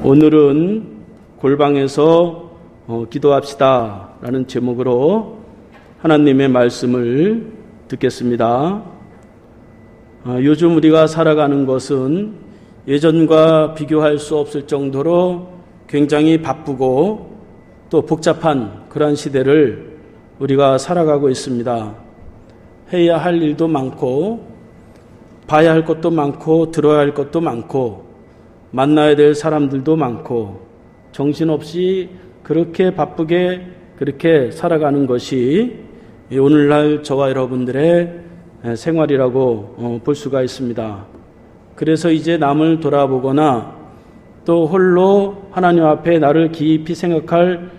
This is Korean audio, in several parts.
오늘은 골방에서 기도합시다 라는 제목으로 하나님의 말씀을 듣겠습니다. 요즘 우리가 살아가는 것은 예전과 비교할 수 없을 정도로 굉장히 바쁘고 또 복잡한 그러한 시대를 우리가 살아가고 있습니다. 해야 할 일도 많고 봐야 할 것도 많고 들어야 할 것도 많고 만나야 될 사람들도 많고 정신없이 그렇게 바쁘게 그렇게 살아가는 것이 오늘날 저와 여러분들의 생활이라고 볼 수가 있습니다. 그래서 이제 남을 돌아보거나 또 홀로 하나님 앞에 나를 깊이 생각할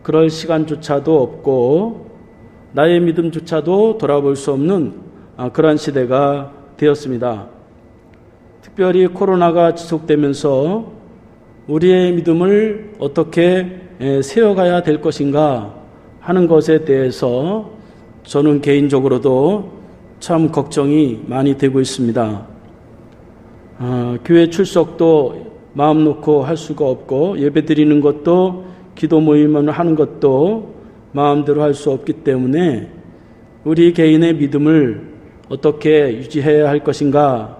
그럴 시간조차도 없고 나의 믿음조차도 돌아볼 수 없는 그러한 시대가 되었습니다. 특별히 코로나가 지속되면서 우리의 믿음을 어떻게 세워가야 될 것인가 하는 것에 대해서 저는 개인적으로도 참 걱정이 많이 되고 있습니다. 교회 출석도 마음 놓고 할 수가 없고 예배 드리는 것도 기도 모임을 하는 것도 마음대로 할 수 없기 때문에 우리 개인의 믿음을 어떻게 유지해야 할 것인가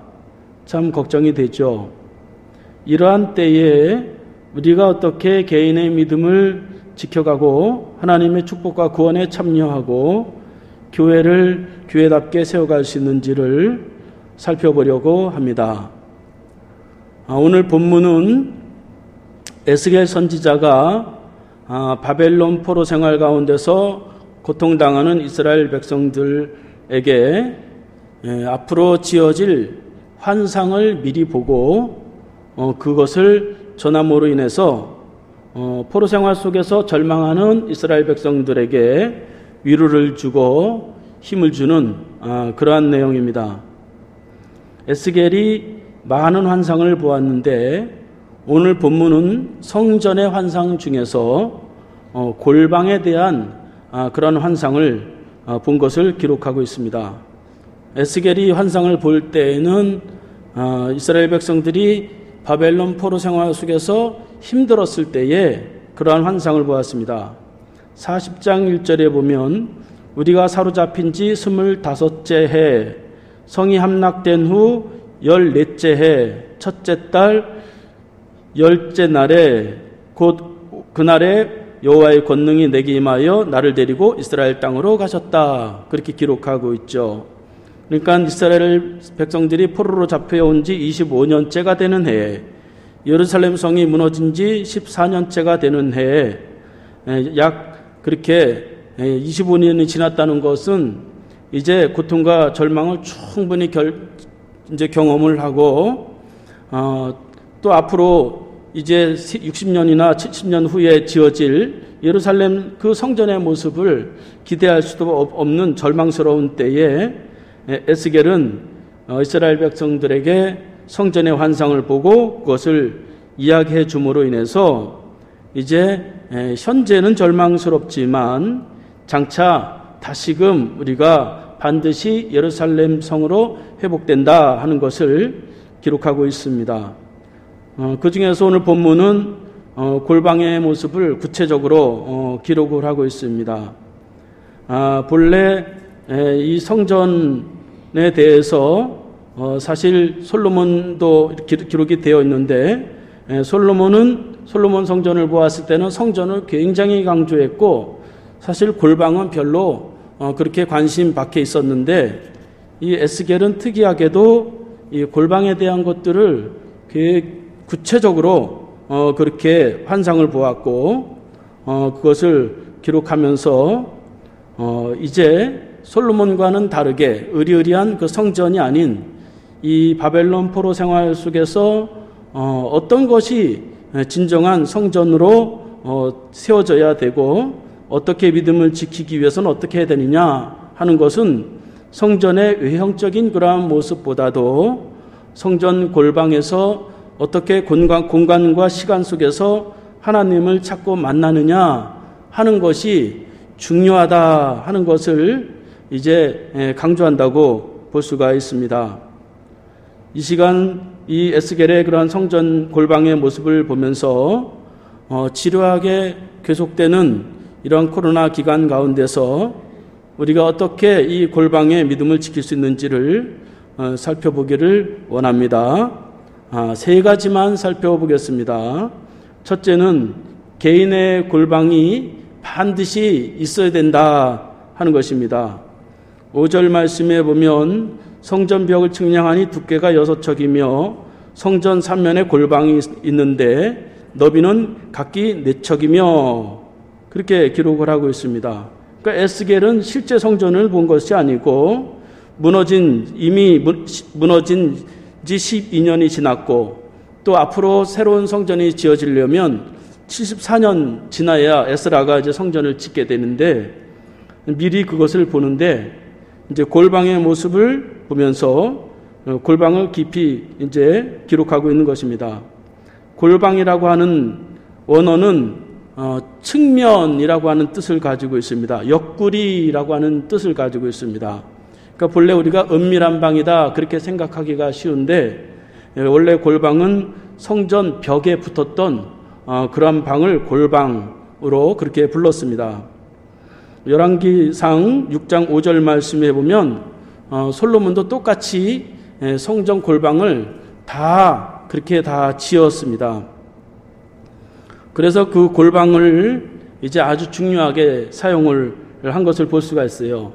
참 걱정이 되죠. 이러한 때에 우리가 어떻게 개인의 믿음을 지켜가고 하나님의 축복과 구원에 참여하고 교회를 교회답게 세워갈 수 있는지를 살펴보려고 합니다. 오늘 본문은 에스겔 선지자가 바벨론 포로 생활 가운데서 고통당하는 이스라엘 백성들에게 앞으로 지어질 환상을 미리 보고 그것을 전함으로 인해서 포로 생활 속에서 절망하는 이스라엘 백성들에게 위로를 주고 힘을 주는 그러한 내용입니다. 에스겔이 많은 환상을 보았는데 오늘 본문은 성전의 환상 중에서 골방에 대한 그런 환상을 본 것을 기록하고 있습니다. 에스겔이 환상을 볼 때에는 이스라엘 백성들이 바벨론 포로 생활 속에서 힘들었을 때에 그러한 환상을 보았습니다. 40장 1절에 보면 우리가 사로잡힌 지 25째 해 성이 함락된 후 14째 해 첫째 달 10째 날에 곧 그날에 여호와의 권능이 내게 임하여 나를 데리고 이스라엘 땅으로 가셨다. 그렇게 기록하고 있죠. 그러니까 이스라엘 백성들이 포로로 잡혀온 지 25년째가 되는 해에 예루살렘 성이 무너진 지 14년째가 되는 해에 약 그렇게 25년이 지났다는 것은 이제 고통과 절망을 충분히 이제 경험을 하고 또 앞으로 이제 60년이나 70년 후에 지어질 예루살렘 그 성전의 모습을 기대할 수도 없는 절망스러운 때에 에스겔은 이스라엘 백성들에게 성전의 환상을 보고 그것을 이야기해 줌으로 인해서 이제 현재는 절망스럽지만 장차 다시금 우리가 반드시 예루살렘 성으로 회복된다 하는 것을 기록하고 있습니다. 그 중에서 오늘 본문은 골방의 모습을 구체적으로 기록을 하고 있습니다. 본래 이 성전에 대해서 사실 솔로몬도 기록이 되어 있는데 솔로몬 성전을 보았을 때는 성전을 굉장히 강조했고 사실 골방은 별로 그렇게 관심 밖에 있었는데 이 에스겔은 특이하게도 이 골방에 대한 것들을 구체적으로 그렇게 환상을 보았고 그것을 기록하면서 이제 솔로몬과는 다르게 의리의리한 그 성전이 아닌 이 바벨론 포로 생활 속에서 어떤 것이 진정한 성전으로 세워져야 되고 어떻게 믿음을 지키기 위해서는 어떻게 해야 되느냐 하는 것은 성전의 외형적인 그러한 모습보다도 성전 골방에서 어떻게 공간과 시간 속에서 하나님을 찾고 만나느냐 하는 것이 중요하다 하는 것을 이제 강조한다고 볼 수가 있습니다. 이 시간 이 에스겔의 그러한 성전 골방의 모습을 보면서 지루하게 계속되는 이러한 코로나 기간 가운데서 우리가 어떻게 이 골방의 믿음을 지킬 수 있는지를 살펴보기를 원합니다. 세 가지만 살펴보겠습니다. 첫째는 개인의 골방이 반드시 있어야 된다 하는 것입니다. 5절 말씀에 보면 성전벽을 측량하니 두께가 6척이며 성전 3면에 골방이 있는데 너비는 각기 4척이며 그렇게 기록을 하고 있습니다. 그러니까 에스겔은 실제 성전을 본 것이 아니고 이미 무너진 지 12년이 지났고 또 앞으로 새로운 성전이 지어지려면 74년 지나야 에스라가 이제 성전을 짓게 되는데 미리 그것을 보는데 이제 골방의 모습을 보면서 골방을 깊이 이제 기록하고 있는 것입니다. 골방이라고 하는 원어는 측면이라고 하는 뜻을 가지고 있습니다. 옆구리라고 하는 뜻을 가지고 있습니다. 그러니까 본래 우리가 은밀한 방이다 그렇게 생각하기가 쉬운데 원래 골방은 성전 벽에 붙었던 그런 방을 골방으로 그렇게 불렀습니다. 열왕기상 6장 5절 말씀에 보면 솔로몬도 똑같이 성전 골방을 다 그렇게 다 지었습니다. 그래서 그 골방을 이제 아주 중요하게 사용을 한 것을 볼 수가 있어요.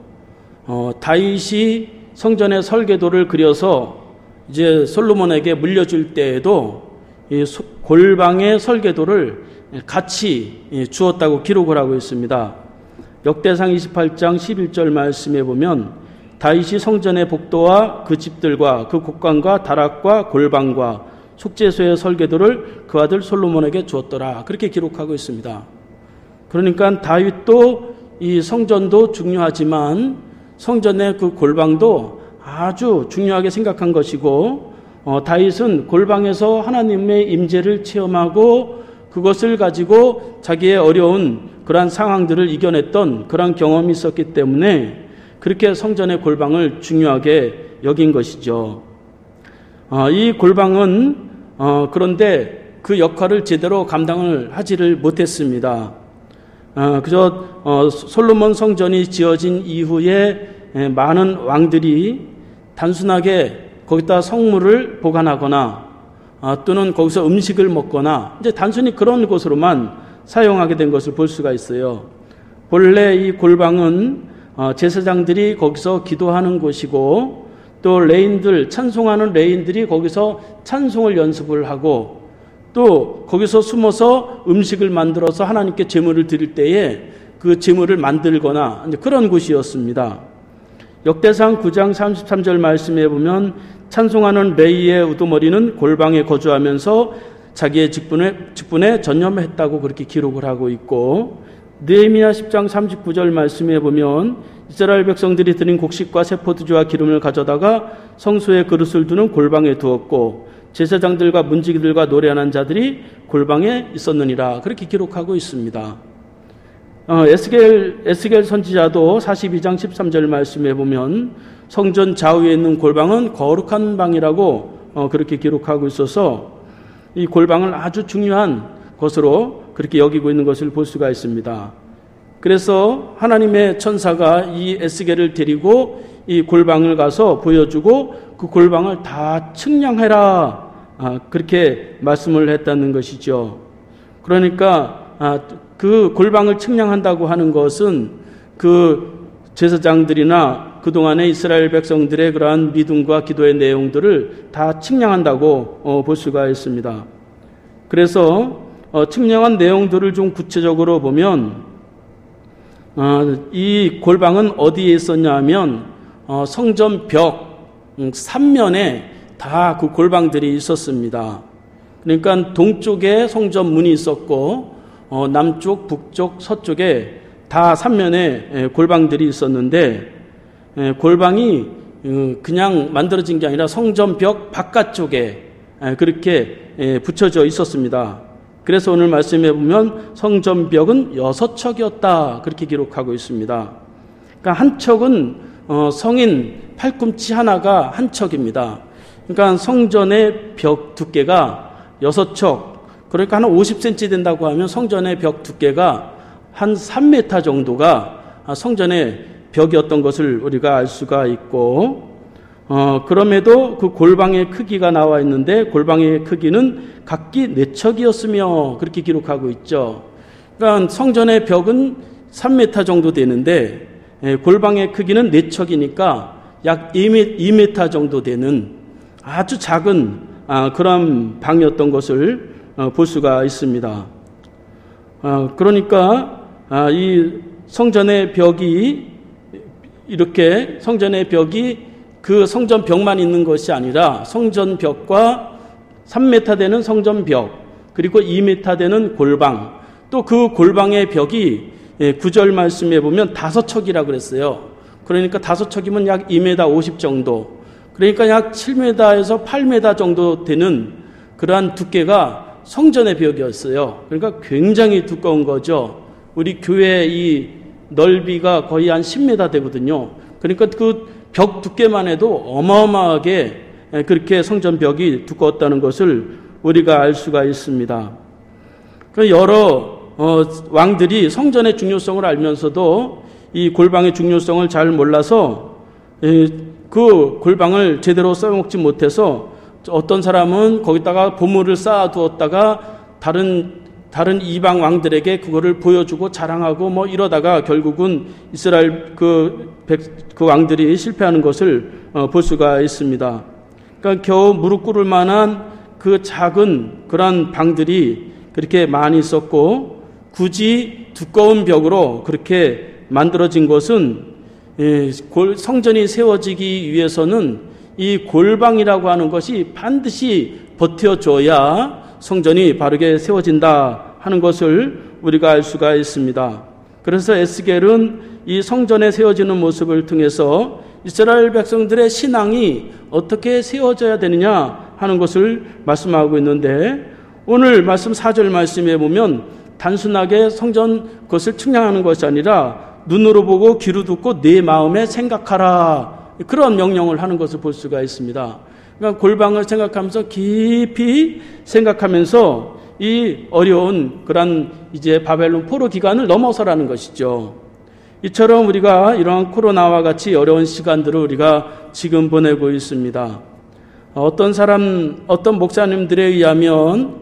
다윗이 성전의 설계도를 그려서 이제 솔로몬에게 물려줄 때에도 이 골방의 설계도를 같이 주었다고 기록을 하고 있습니다. 역대상 28장 11절 말씀에 보면 다윗이 성전의 복도와 그 집들과 그 곡관과 다락과 골방과 속죄소의 설계도를 그 아들 솔로몬에게 주었더라. 그렇게 기록하고 있습니다. 그러니까 다윗도 이 성전도 중요하지만 성전의 그 골방도 아주 중요하게 생각한 것이고 다윗은 골방에서 하나님의 임재를 체험하고 그것을 가지고 자기의 어려운 그러한 상황들을 이겨냈던 그러한 경험이 있었기 때문에 그렇게 성전의 골방을 중요하게 여긴 것이죠. 이 골방은 그런데 그 역할을 제대로 감당을 하지를 못했습니다. 그저 솔로몬 성전이 지어진 이후에 많은 왕들이 단순하게 거기다 성물을 보관하거나 또는 거기서 음식을 먹거나 이제 단순히 그런 곳으로만 사용하게 된 것을 볼 수가 있어요. 본래 이 골방은 제사장들이 거기서 기도하는 곳이고 또 레인들 찬송하는 레인들이 거기서 찬송을 연습을 하고 또 거기서 숨어서 음식을 만들어서 하나님께 제물을 드릴 때에 그 제물을 만들거나 이제 그런 곳이었습니다. 역대상 9장 33절 말씀에 보면 찬송하는 레이의 우두머리는 골방에 거주하면서 자기의 직분에 전념했다고 그렇게 기록을 하고 있고 느헤미야 10장 39절 말씀에 보면 이스라엘 백성들이 드린 곡식과 세포도주와 기름을 가져다가 성소에 그릇을 두는 골방에 두었고 제사장들과 문지기들과 노래하는 자들이 골방에 있었느니라 그렇게 기록하고 있습니다. 에스겔 선지자도 42장 13절 말씀에 보면 성전 좌우에 있는 골방은 거룩한 방이라고 그렇게 기록하고 있어서 이 골방을 아주 중요한 것으로 그렇게 여기고 있는 것을 볼 수가 있습니다. 그래서 하나님의 천사가 이 에스겔을 데리고 이 골방을 가서 보여주고 그 골방을 다 측량해라 그렇게 말씀을 했다는 것이죠. 그러니까 그 골방을 측량한다고 하는 것은 그 제사장들이나 그동안의 이스라엘 백성들의 그러한 믿음과 기도의 내용들을 다 측량한다고 볼 수가 있습니다. 그래서 측량한 내용들을 좀 구체적으로 보면 이 골방은 어디에 있었냐 하면 성전 벽 3면에 다 그 골방들이 있었습니다. 그러니까 동쪽에 성전 문이 있었고 남쪽, 북쪽, 서쪽에 다 3면에 골방들이 있었는데 골방이 그냥 만들어진 게 아니라 성전 벽 바깥쪽에 그렇게 붙여져 있었습니다. 그래서 오늘 말씀해 보면 성전 벽은 6척이었다 그렇게 기록하고 있습니다. 그러니까 한 척은 성인 팔꿈치 하나가 한 척입니다. 그러니까 성전의 벽 두께가 6척, 그러니까 한 50cm 된다고 하면 성전의 벽 두께가 한 3m 정도가 성전의 벽이었던 것을 우리가 알 수가 있고, 그럼에도 그 골방의 크기가 나와 있는데 골방의 크기는 각기 4척이었으며 그렇게 기록하고 있죠. 그러니까 성전의 벽은 3m 정도 되는데 골방의 크기는 4척이니까 약 2m 정도 되는 아주 작은 그런 방이었던 것을 볼 수가 있습니다. 그러니까 이 성전의 벽이 이렇게 성전의 벽이 그 성전 벽만 있는 것이 아니라 성전 벽과 3m 되는 성전 벽, 그리고 2m 되는 골방, 또 그 골방의 벽이 9절 말씀에 보면 5척이라고 그랬어요. 그러니까 5척이면 약 2m 50 정도, 그러니까 약 7m에서 8m 정도 되는 그러한 두께가 성전의 벽이었어요. 그러니까 굉장히 두꺼운 거죠. 우리 교회 이 넓이가 거의 한 10m 되거든요. 그러니까 그 벽 두께만 해도 어마어마하게 그렇게 성전 벽이 두꺼웠다는 것을 우리가 알 수가 있습니다. 여러 왕들이 성전의 중요성을 알면서도 이 골방의 중요성을 잘 몰라서 그 골방을 제대로 써먹지 못해서 어떤 사람은 거기다가 보물을 쌓아두었다가 다른 이방 왕들에게 그거를 보여주고 자랑하고 뭐 이러다가 결국은 이스라엘 그 왕들이 실패하는 것을 볼 수가 있습니다. 그러니까 겨우 무릎 꿇을 만한 그 작은 그런 방들이 그렇게 많이 있었고, 굳이 두꺼운 벽으로 그렇게 만들어진 것은 성전이 세워지기 위해서는 이 골방이라고 하는 것이 반드시 버텨줘야 성전이 바르게 세워진다 하는 것을 우리가 알 수가 있습니다. 그래서 에스겔은 이 성전에 세워지는 모습을 통해서 이스라엘 백성들의 신앙이 어떻게 세워져야 되느냐 하는 것을 말씀하고 있는데, 오늘 말씀 4절 말씀에 보면 단순하게 성전 것을 측량하는 것이 아니라 눈으로 보고 귀로 듣고 내 마음에 생각하라, 그런 명령을 하는 것을 볼 수가 있습니다. 그러니까 골방을 생각하면서 깊이 생각하면서 이 어려운 그런 이제 바벨론 포로 기간을 넘어서라는 것이죠. 이처럼 우리가 이러한 코로나와 같이 어려운 시간들을 우리가 지금 보내고 있습니다. 어떤 목사님들에 의하면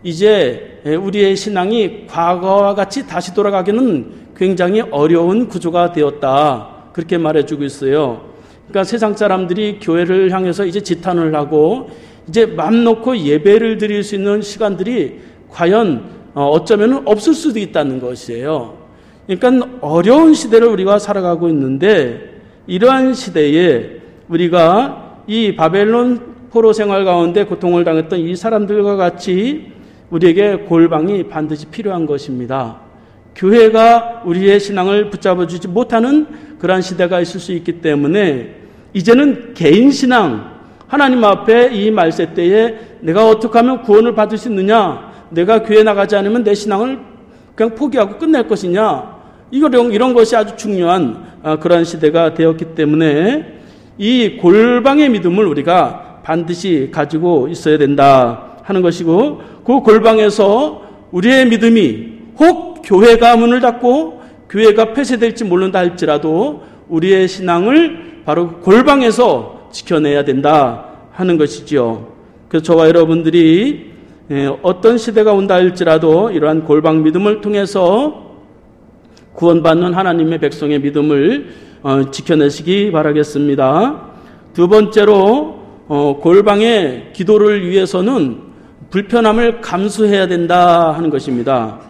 이제 우리의 신앙이 과거와 같이 다시 돌아가기는 굉장히 어려운 구조가 되었다, 그렇게 말해주고 있어요. 그러니까 세상 사람들이 교회를 향해서 이제 지탄을 하고 이제 맘 놓고 예배를 드릴 수 있는 시간들이 과연 어쩌면 없을 수도 있다는 것이에요. 그러니까 어려운 시대를 우리가 살아가고 있는데, 이러한 시대에 우리가 이 바벨론 포로 생활 가운데 고통을 당했던 이 사람들과 같이 우리에게 골방이 반드시 필요한 것입니다. 교회가 우리의 신앙을 붙잡아주지 못하는 그러한 시대가 있을 수 있기 때문에 이제는 개인 신앙, 하나님 앞에 이 말세 때에 내가 어떻게 하면 구원을 받을 수 있느냐, 내가 교회 나가지 않으면 내 신앙을 그냥 포기하고 끝낼 것이냐, 이런 것이 아주 중요한 그러한 시대가 되었기 때문에 이 골방의 믿음을 우리가 반드시 가지고 있어야 된다 하는 것이고, 그 골방에서 우리의 믿음이 혹 교회가 문을 닫고 교회가 폐쇄될지 모른다 할지라도 우리의 신앙을 바로 골방에서 지켜내야 된다 하는 것이죠. 그래서 저와 여러분들이 어떤 시대가 온다 할지라도 이러한 골방 믿음을 통해서 구원받는 하나님의 백성의 믿음을 지켜내시기 바라겠습니다. 두 번째로 골방의 기도를 위해서는 불편함을 감수해야 된다 하는 것입니다.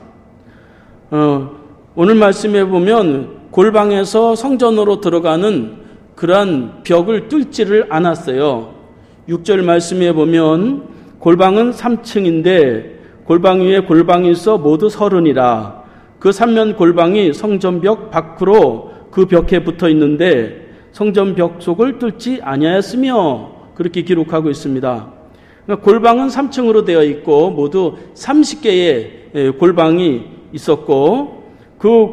오늘 말씀에 보면 골방에서 성전으로 들어가는 그러한 벽을 뚫지를 않았어요. 6절 말씀에 보면 골방은 3층인데 골방 위에 골방이 있어 모두 30이라. 그 3면 골방이 성전벽 밖으로 그 벽에 붙어 있는데 성전벽 속을 뚫지 아니하였으며, 그렇게 기록하고 있습니다. 그러니까 골방은 3층으로 되어 있고 모두 30개의 골방이 있었고, 그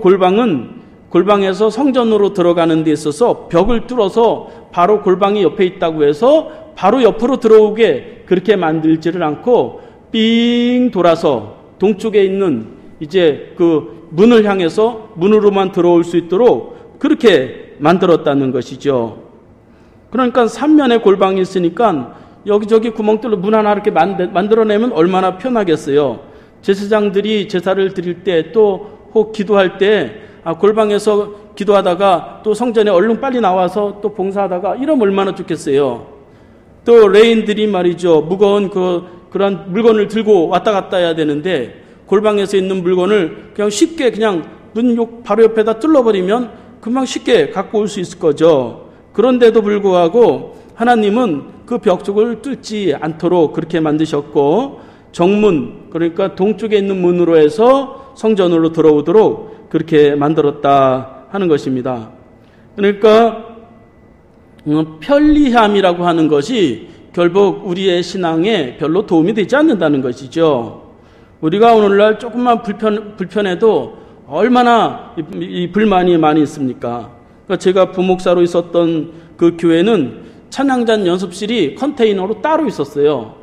골방에서 성전으로 들어가는 데 있어서 벽을 뚫어서 바로 골방이 옆에 있다고 해서 바로 옆으로 들어오게 그렇게 만들지를 않고 삥 돌아서 동쪽에 있는 이제 그 문을 향해서 문으로만 들어올 수 있도록 그렇게 만들었다는 것이죠. 그러니까 3면에 골방이 있으니까 여기저기 구멍들로 문 하나 이렇게 만들어내면 얼마나 편하겠어요. 제사장들이 제사를 드릴 때 또 혹 기도할 때 골방에서 기도하다가 또 성전에 얼른 빨리 나와서 또 봉사하다가 이러면 얼마나 좋겠어요. 또 레인들이 말이죠. 무거운 그런 물건을 들고 왔다 갔다 해야 되는데 골방에서 있는 물건을 그냥 쉽게 그냥 문 바로 옆에다 뚫어버리면 금방 쉽게 갖고 올 수 있을 거죠. 그런데도 불구하고 하나님은 그 벽 쪽을 뚫지 않도록 그렇게 만드셨고 정문, 그러니까 동쪽에 있는 문으로 해서 성전으로 들어오도록 그렇게 만들었다 하는 것입니다. 그러니까 편리함이라고 하는 것이 결국 우리의 신앙에 별로 도움이 되지 않는다는 것이죠. 우리가 오늘날 조금만 불편해도 얼마나 이 불만이 많이 있습니까? 그러니까 제가 부목사로 있었던 그 교회는 찬양단 연습실이 컨테이너로 따로 있었어요.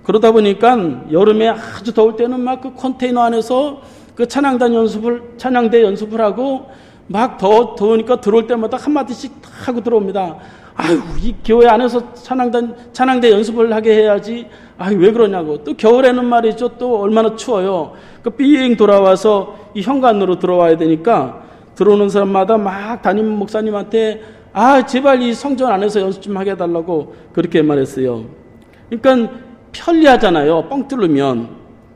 그러다 보니까 여름에 아주 더울 때는 막 그 컨테이너 안에서 그 찬양대 연습을 하고 막 더우니까 들어올 때마다 한마디씩 하고 들어옵니다. 아유, 이 교회 안에서 찬양대 연습을 하게 해야지. 아유, 왜 그러냐고. 또 겨울에는 말이죠. 또 얼마나 추워요. 그 삥 돌아와서 이 현관으로 들어와야 되니까 들어오는 사람마다 막 담임 목사님한테 제발 이 성전 안에서 연습 좀 하게 해달라고 그렇게 말했어요. 그러니까 편리하잖아요. 뻥 뚫으면.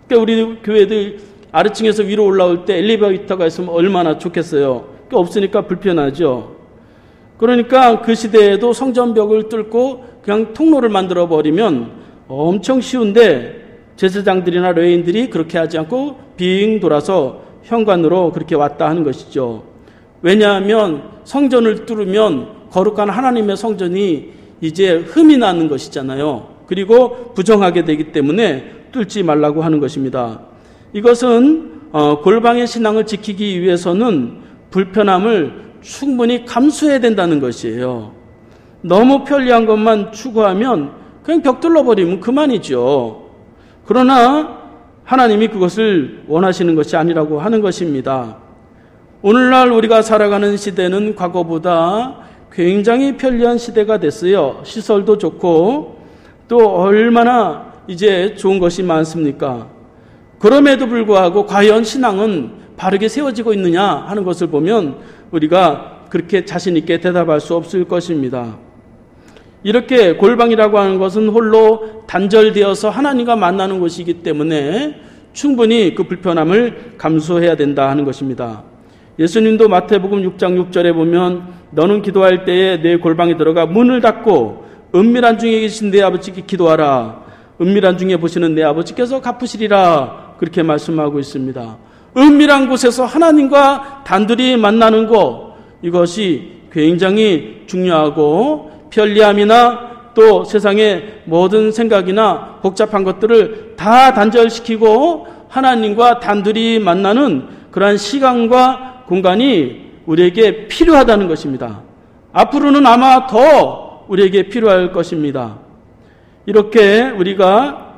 그러니까 우리 교회들 아래층에서 위로 올라올 때 엘리베이터가 있으면 얼마나 좋겠어요. 그러니까 없으니까 불편하죠. 그러니까 그 시대에도 성전벽을 뚫고 그냥 통로를 만들어 버리면 엄청 쉬운데 제사장들이나 레위인들이 그렇게 하지 않고 빙 돌아서 현관으로 그렇게 왔다 하는 것이죠. 왜냐하면 성전을 뚫으면 거룩한 하나님의 성전이 이제 흠이 나는 것이잖아요. 그리고 부정하게 되기 때문에 뚫지 말라고 하는 것입니다. 이것은 골방의 신앙을 지키기 위해서는 불편함을 충분히 감수해야 된다는 것이에요. 너무 편리한 것만 추구하면 그냥 벽 뚫어버리면 그만이죠. 그러나 하나님이 그것을 원하시는 것이 아니라고 하는 것입니다. 오늘날 우리가 살아가는 시대는 과거보다 굉장히 편리한 시대가 됐어요. 시설도 좋고 또 얼마나 이제 좋은 것이 많습니까? 그럼에도 불구하고 과연 신앙은 바르게 세워지고 있느냐 하는 것을 보면 우리가 그렇게 자신 있게 대답할 수 없을 것입니다. 이렇게 골방이라고 하는 것은 홀로 단절되어서 하나님과 만나는 곳이기 때문에 충분히 그 불편함을 감수해야 된다 하는 것입니다. 예수님도 마태복음 6장 6절에 보면 너는 기도할 때에 내 골방에 들어가 문을 닫고 은밀한 중에 계신 내 아버지께 기도하라. 은밀한 중에 보시는 내 아버지께서 갚으시리라. 그렇게 말씀하고 있습니다. 은밀한 곳에서 하나님과 단둘이 만나는 것, 이것이 굉장히 중요하고 편리함이나 또 세상의 모든 생각이나 복잡한 것들을 다 단절시키고 하나님과 단둘이 만나는 그러한 시간과 공간이 우리에게 필요하다는 것입니다. 앞으로는 아마 더 우리에게 필요할 것입니다. 이렇게 우리가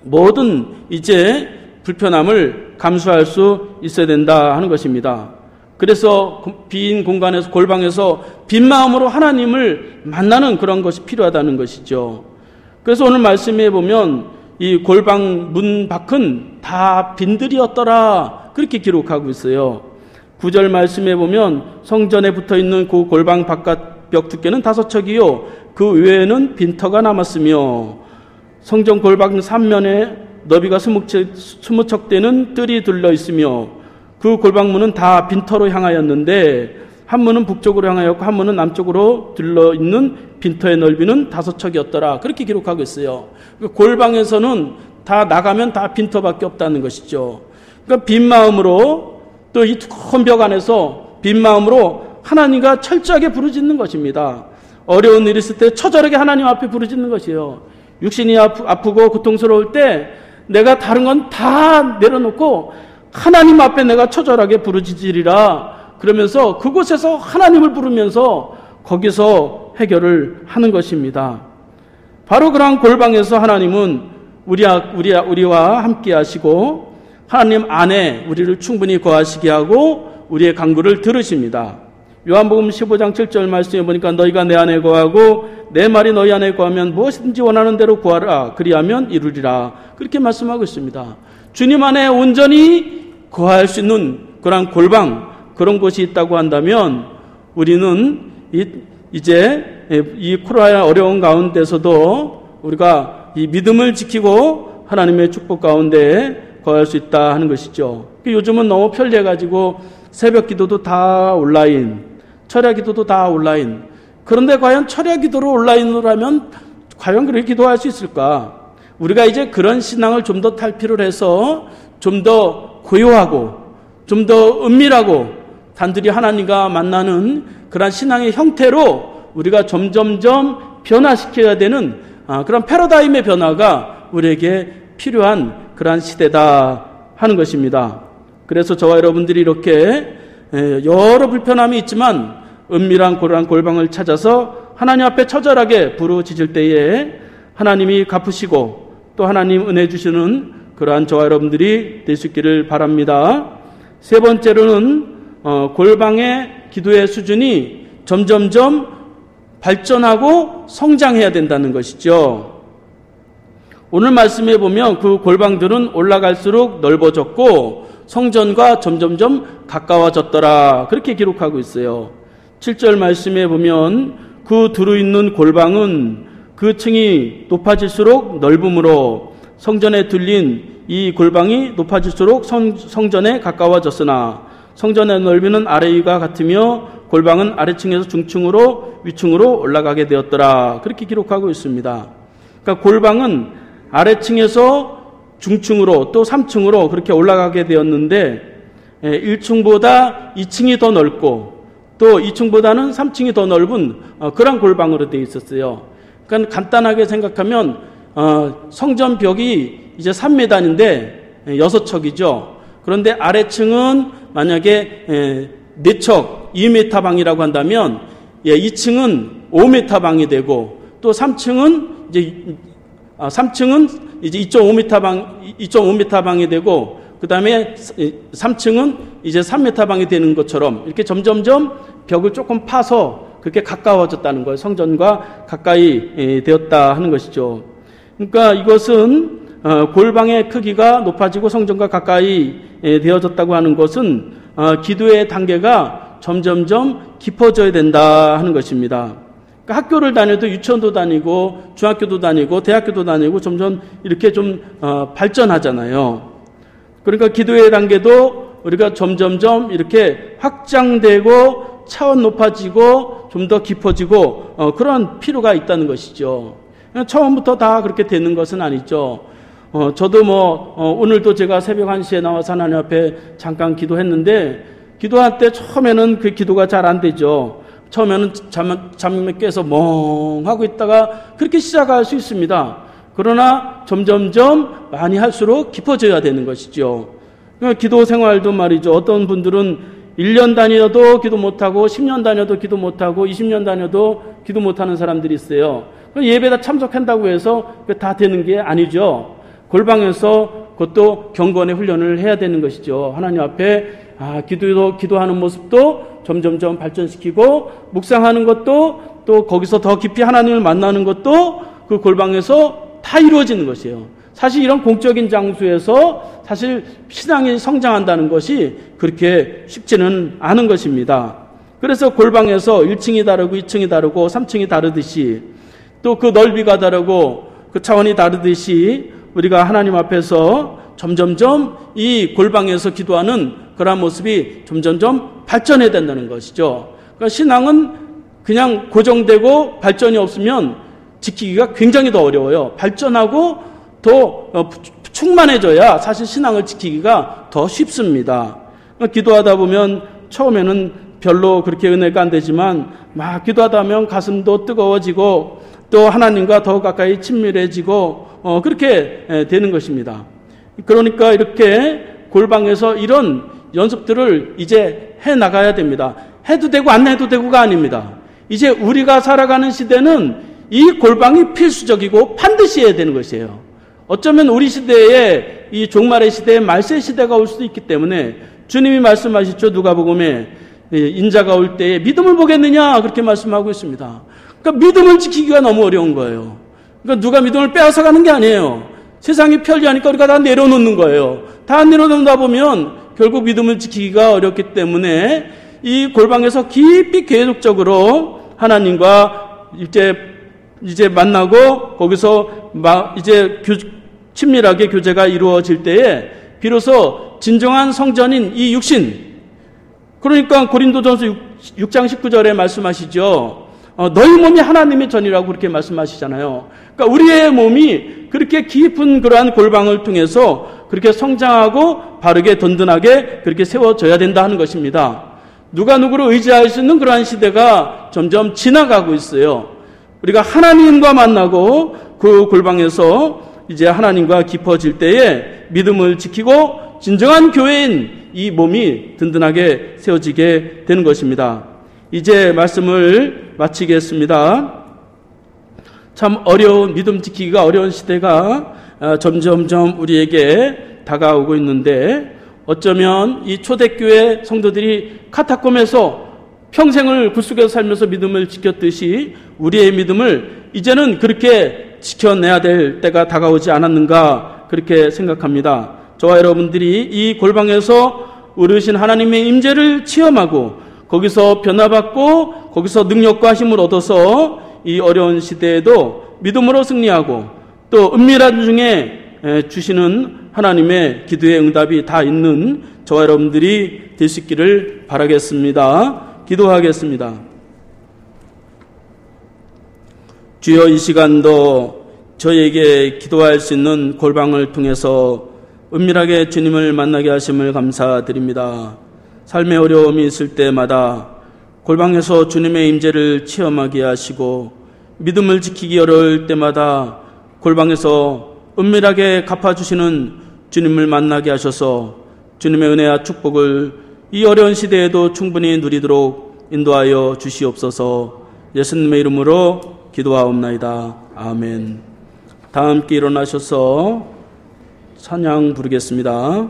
모든 이제 불편함을 감수할 수 있어야 된다 하는 것입니다. 그래서 빈 공간에서 골방에서 빈 마음으로 하나님을 만나는 그런 것이 필요하다는 것이죠. 그래서 오늘 말씀해 보면 이 골방 문 밖은 다 빈들이었더라 그렇게 기록하고 있어요. 9절 말씀해 보면 성전에 붙어있는 그 골방 바깥 벽 두께는 5척이요 그 외에는 빈터가 남았으며 성전 골방 3면에 너비가 20척 되는 뜰이 둘러있으며 그 골방문은 다 빈터로 향하였는데 한 문은 북쪽으로 향하였고 한 문은 남쪽으로 둘러있는 빈터의 넓이는 5척이었더라 그렇게 기록하고 있어요. 골방에서는 다 나가면 다 빈터밖에 없다는 것이죠. 그러니까 빈 마음으로 또 이 두꺼운 벽 안에서 빈 마음으로 하나님과 철저하게 부르짖는 것입니다. 어려운 일이 있을 때 처절하게 하나님 앞에 부르짖는 것이에요. 육신이 아프고 고통스러울 때 내가 다른 건 다 내려놓고 하나님 앞에 내가 처절하게 부르짖으리라 그러면서 그곳에서 하나님을 부르면서 거기서 해결을 하는 것입니다. 바로 그러한 골방에서 하나님은 우리와 함께 하시고 하나님 안에 우리를 충분히 거하시게 하고 우리의 간구를 들으십니다. 요한복음 15장 7절 말씀에 보니까 너희가 내 안에 거하고 내 말이 너희 안에 거하면 무엇이든지 원하는 대로 구하라 그리하면 이루리라. 그렇게 말씀하고 있습니다. 주님 안에 온전히 거할 수 있는 그런 골방, 그런 곳이 있다고 한다면 우리는 이제 이 코로나의 어려운 가운데서도 우리가 이 믿음을 지키고 하나님의 축복 가운데 거할 수 있다 하는 것이죠. 요즘은 너무 편리해가지고 새벽 기도도 다 온라인, 철야 기도도 다 온라인. 그런데 과연 철야 기도를 온라인으로 하면 과연 그렇게 기도할 수 있을까? 우리가 이제 그런 신앙을 좀 더 탈피를 해서 좀 더 고요하고 좀 더 은밀하고 단둘이 하나님과 만나는 그런 신앙의 형태로 우리가 점점점 변화시켜야 되는 그런 패러다임의 변화가 우리에게 필요한 그러한 시대다 하는 것입니다. 그래서 저와 여러분들이 이렇게 여러 불편함이 있지만 은밀한 그러한 골방을 찾아서 하나님 앞에 처절하게 부르짖을 때에 하나님이 갚으시고 또 하나님 은혜 주시는 그러한 저와 여러분들이 될 수 있기를 바랍니다. 세 번째로는 골방의 기도의 수준이 점점점 발전하고 성장해야 된다는 것이죠. 오늘 말씀에 보면 그 골방들은 올라갈수록 넓어졌고 성전과 점점점 가까워졌더라. 그렇게 기록하고 있어요. 7절 말씀에 보면 그 두루 있는 골방은 그 층이 높아질수록 넓음으로 성전에 들린 이 골방이 높아질수록 성전에 가까워졌으나 성전의 넓이는 아래 위가 같으며 골방은 아래층에서 중층으로 위층으로 올라가게 되었더라. 그렇게 기록하고 있습니다. 그러니까 골방은 아래층에서 중층으로 또 3층으로 그렇게 올라가게 되었는데 1층보다 2층이 더 넓고 또 2층보다는 3층이 더 넓은 그런 골방으로 되어 있었어요. 그러니까 간단하게 생각하면 성전 벽이 이제 3m인데 6척이죠. 그런데 아래층은 만약에 4척 2m 방이라고 한다면 2층은 5m 방이 되고 또 3층은 이제 2.5m 방이 되고 그다음에 3층은 이제 3m 방이 되는 것처럼 이렇게 점점점 벽을 조금 파서 그렇게 가까워졌다는 거예요. 성전과 가까이 되었다 하는 것이죠. 그러니까 이것은 골방의 크기가 높아지고 성전과 가까이 되어졌다고 하는 것은 기도의 단계가 점점점 깊어져야 된다 하는 것입니다. 그러니까 학교를 다녀도 유치원도 다니고 중학교도 다니고 대학교도 다니고 점점 이렇게 좀 발전하잖아요. 그러니까 기도의 단계도 우리가 점점점 이렇게 확장되고 차원 높아지고 좀 더 깊어지고 그런 필요가 있다는 것이죠. 처음부터 다 그렇게 되는 것은 아니죠. 저도 오늘도 제가 새벽 1시에 나와서 하나님 앞에 잠깐 기도했는데 기도할 때 처음에는 그 기도가 잘 안 되죠. 처음에는 잠에 깨서 멍하고 있다가 그렇게 시작할 수 있습니다. 그러나 점점점 많이 할수록 깊어져야 되는 것이죠. 기도 생활도 말이죠. 어떤 분들은 1년 다녀도 기도 못하고 10년 다녀도 기도 못하고 20년 다녀도 기도 못하는 사람들이 있어요. 예배다 참석한다고 해서 다 되는 게 아니죠. 골방에서 그것도 경건의 훈련을 해야 되는 것이죠. 하나님 앞에 기도하는 모습도 점점점 발전시키고 묵상하는 것도 또 거기서 더 깊이 하나님을 만나는 것도 그 골방에서 다 이루어지는 것이에요. 사실 이런 공적인 장소에서 사실 신앙이 성장한다는 것이 그렇게 쉽지는 않은 것입니다. 그래서 골방에서 1층이 다르고 2층이 다르고 3층이 다르듯이 또 그 넓이가 다르고 그 차원이 다르듯이 우리가 하나님 앞에서 점점점 이 골방에서 기도하는 그런 모습이 점점점 발전해야 된다는 것이죠. 그러니까 신앙은 그냥 고정되고 발전이 없으면 지키기가 굉장히 더 어려워요. 발전하고 더 충만해져야 사실 신앙을 지키기가 더 쉽습니다. 기도하다 보면 처음에는 별로 그렇게 은혜가 안 되지만 막 기도하다 보면 가슴도 뜨거워지고 또 하나님과 더 가까이 친밀해지고 그렇게 되는 것입니다. 그러니까 이렇게 골방에서 이런 연습들을 이제 해 나가야 됩니다. 해도 되고 안 해도 되고가 아닙니다. 이제 우리가 살아가는 시대는 이 골방이 필수적이고 반드시 해야 되는 것이에요. 어쩌면 우리 시대에 이 종말의 시대에 말세 시대가 올 수도 있기 때문에 주님이 말씀하셨죠. 누가복음에 인자가 올 때에 믿음을 보겠느냐 그렇게 말씀하고 있습니다. 그러니까 믿음을 지키기가 너무 어려운 거예요. 그러니까 누가 믿음을 빼앗아가는 게 아니에요. 세상이 편리하니까 우리가 다 내려놓는 거예요. 다 내려놓다 보면 결국 믿음을 지키기가 어렵기 때문에 이 골방에서 깊이 계속적으로 하나님과 이제 만나고 거기서 이제 친밀하게 교제가 이루어질 때에 비로소 진정한 성전인 이 육신, 그러니까 고린도전서 6장 19절에 말씀하시죠. 너희 몸이 하나님의 전이라고 그렇게 말씀하시잖아요. 그러니까 우리의 몸이 그렇게 깊은 그러한 골방을 통해서 그렇게 성장하고 바르게 든든하게 그렇게 세워져야 된다 하는 것입니다. 누가 누구를 의지할 수 있는 그러한 시대가 점점 지나가고 있어요. 우리가 하나님과 만나고 그 골방에서 이제 하나님과 깊어질 때에 믿음을 지키고 진정한 교회인 이 몸이 든든하게 세워지게 되는 것입니다. 이제 말씀을 마치겠습니다. 참 어려운, 믿음 지키기가 어려운 시대가 점점점 우리에게 다가오고 있는데, 어쩌면 이 초대교회 성도들이 카타콤에서 평생을 굴속에서 살면서 믿음을 지켰듯이 우리의 믿음을 이제는 그렇게 지켜내야 될 때가 다가오지 않았는가 그렇게 생각합니다. 저와 여러분들이 이 골방에서 어르신 하나님의 임재를 체험하고 거기서 변화받고 거기서 능력과 힘을 얻어서 이 어려운 시대에도 믿음으로 승리하고 또 은밀한 중에 주시는 하나님의 기도의 응답이 다 있는 저와 여러분들이 될 수 있기를 바라겠습니다. 기도하겠습니다. 주여, 이 시간도 저에게 기도할 수 있는 골방을 통해서 은밀하게 주님을 만나게 하심을 감사드립니다. 삶의 어려움이 있을 때마다 골방에서 주님의 임재를 체험하게 하시고 믿음을 지키기 어려울 때마다 골방에서 은밀하게 갚아주시는 주님을 만나게 하셔서 주님의 은혜와 축복을 이 어려운 시대에도 충분히 누리도록 인도하여 주시옵소서. 예수님의 이름으로 기도하옵나이다. 아멘. 다 함께 일어나셔서 찬양 부르겠습니다.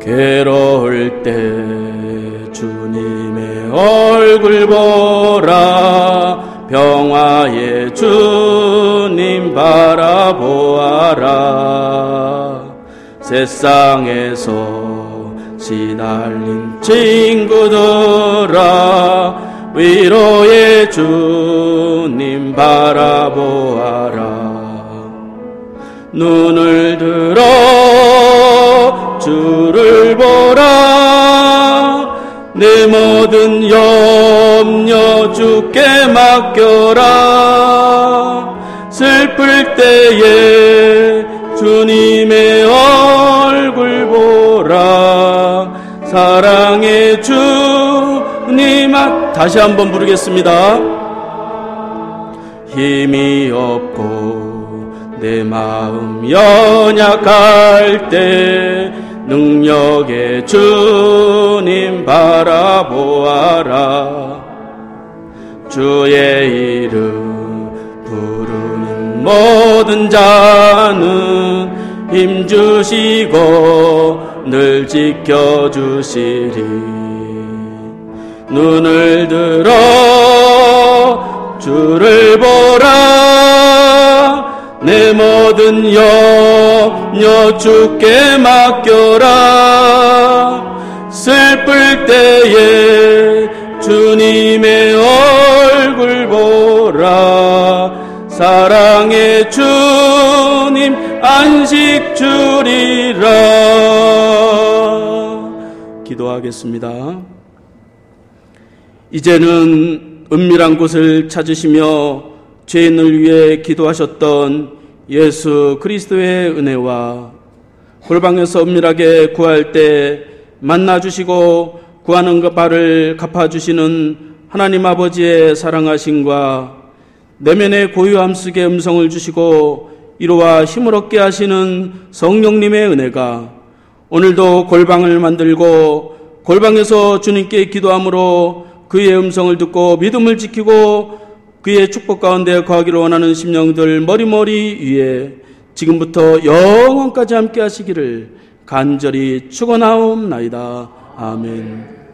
괴로울 때 주님의 얼굴 보라, 평화의 주님 바라보아라. 세상에서 시달린 친구들아, 위로의 주님 바라보아라. 눈을 들어 주를 보라, 내 모든 염려 주께 맡겨라. 슬플 때에 주님의 얼굴 보라, 사랑의 주님. 다시 한번 부르겠습니다. 힘이 없고 내 마음 연약할 때 능력의 주님 바라보아라. 주의 이름 부르는 모든 자는 힘주시고 늘 지켜주시리. 눈을 들어 주를 보라, 내 모든 염려 주께 맡겨라. 슬플 때에 주님의 얼굴 보라, 사랑의 주님 안식 주리라. 기도하겠습니다. 이제는 은밀한 곳을 찾으시며 죄인을 위해 기도하셨던 예수 그리스도의 은혜와 골방에서 은밀하게 구할 때 만나주시고 구하는 그 바를 갚아주시는 하나님 아버지의 사랑하심과 내면의 고요함 속에 음성을 주시고 위로와 힘을 얻게 하시는 성령님의 은혜가 오늘도 골방을 만들고 골방에서 주님께 기도함으로 그의 음성을 듣고 믿음을 지키고 그의 축복 가운데 거하기를 원하는 심령들 머리머리 위에 지금부터 영원까지 함께 하시기를 간절히 축원하옵나이다. 아멘.